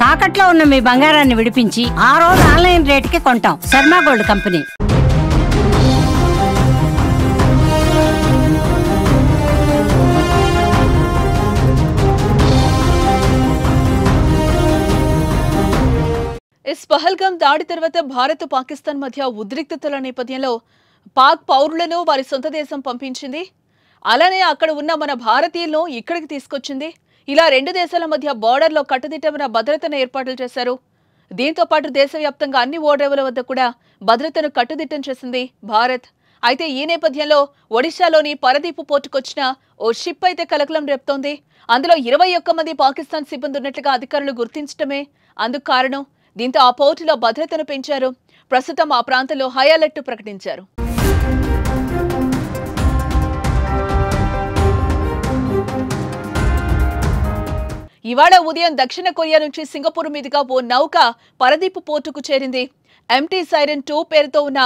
తాకట్లో ఉన్న మీ బంగారాన్ని విడిపించి ఆ రోజు ఆన్లైన్ రేటుకి కొంటాం. Sharma gold company. పహల్గామ్ దాడి తర్వాత భారత్ పాకిస్తాన్ మధ్య ఉద్రిక్తతల నేపథ్యంలో పాక్ పౌరులను వారి సొంత దేశం పంపించింది. అలానే అక్కడ ఉన్న మన భారతీయులను ఇక్కడికి తీసుకొచ్చింది. ఇలా రెండు దేశాల మధ్య బోర్డర్లో కట్టుదిట్టమైన భద్రతను ఏర్పాట్లు చేశారు. దీంతో పాటు దేశవ్యాప్తంగా అన్ని ఓడరేవుల వద్ద కూడా భద్రతను కట్టుదిట్టం చేసింది భారత్. అయితే ఈ నేపథ్యంలో ఒడిశాలోని పరదీపు పోర్టుకొచ్చిన ఓ షిప్ అయితే కలకలం రేపుతోంది. అందులో 21 మంది పాకిస్తాన్ సిబ్బంది ఉన్నట్లుగా అధికారులు గుర్తించడమే అందుకు కారణం. దీంతో ఆ పోర్టులో భద్రతను పెంచారు. ప్రస్తుతం ఆ ప్రాంతంలో హై అలర్ట్ ప్రకటించారు. ఇవాళ ఉదయం దక్షిణ కొరియా నుంచి సింగపూర్ మీదుగా ఓ నౌక పరదీపు పోర్టుకు చేరింది. ఎంటీ సైరన్ 2 పేరుతో ఉన్న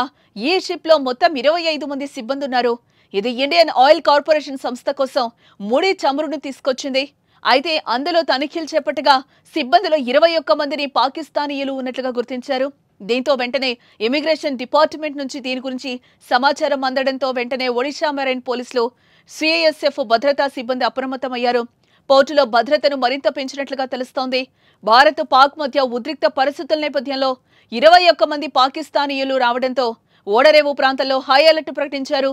ఈ షిప్ లో మొత్తం 25 మంది సిబ్బంది ఉన్నారు. ఇది ఇండియన్ ఆయిల్ కార్పొరేషన్ సంస్థ కోసం ముడి చమురును తీసుకొచ్చింది. అయితే అందులో తనిఖీలు చేపట్టగా సిబ్బందిలో 21 మందిని పాకిస్తానీయులు ఉన్నట్లుగా గుర్తించారు. దీంతో వెంటనే ఇమిగ్రేషన్ డిపార్ట్మెంట్ నుంచి దీని గురించి సమాచారం అందడంతో వెంటనే ఒడిశా మెరైన్ పోలీసులు, సిఐఎస్ఎఫ్ భద్రతా సిబ్బంది అప్రమత్తమయ్యారు. పోర్టులో భద్రతను మరింత పెంచినట్లుగా తెలుస్తోంది. భారత్ పాక్ మధ్య ఉద్రిక్త పరిస్థితుల నేపథ్యంలో 21 మంది పాకిస్తానీయులు రావడంతో ఓడరేవు ప్రాంతంలో హై అలర్ట్ ప్రకటించారు.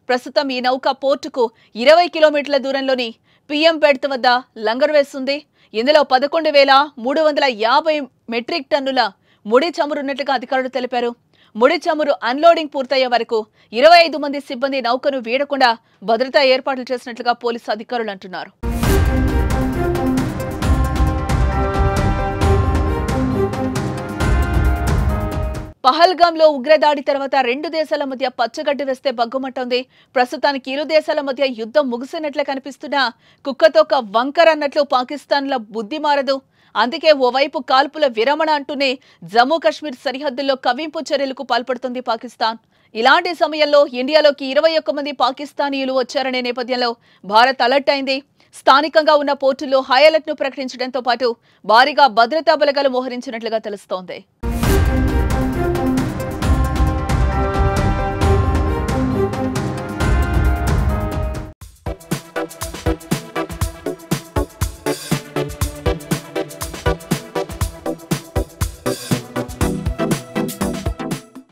ప్రస్తుతం ఈ నౌక పోర్టుకు 20 కిలోమీటర్ల దూరంలోని పిఎం బెడ్త్ వద్ద లంగర్ వేస్తుంది. ఇందులో 11,350 మెట్రిక్ టన్నుల ముడి చమురున్నట్లుగా అధికారులు తెలిపారు. ముడి చమురు అన్లోడింగ్ పూర్తయ్యే వరకు 25 మంది సిబ్బంది నౌకను వీడకుండా భద్రతా ఏర్పాట్లు చేసినట్లుగా పోలీసు అధికారులు అంటున్నారు. పహల్గామ్లో ఉగ్రదాడి తర్వాత రెండు దేశాల మధ్య పచ్చగడ్డి వేస్తే బగ్గుమంటోంది. ప్రస్తుతానికి ఇరు దేశాల మధ్య యుద్ధం ముగిసినట్లే కనిపిస్తున్నా కుక్కతోక వంకర అన్నట్లు పాకిస్తాన్ల బుద్ధి మారదు. అందుకే ఓవైపు కాల్పుల విరమణ అంటూనే జమ్మూ కాశ్మీర్ సరిహద్దుల్లో కవ్వింపు చర్యలకు పాల్పడుతుంది పాకిస్తాన్. ఇలాంటి సమయంలో ఇండియాలోకి 21 మంది పాకిస్తానీయులు వచ్చారనే నేపథ్యంలో భారత్ అలర్ట్ అయింది. స్థానికంగా ఉన్న పోర్టుల్లో హై అలర్ట్ ను ప్రకటించడంతో పాటు భారీగా భద్రతా బలగాలు మోహరించినట్లుగా తెలుస్తోంది.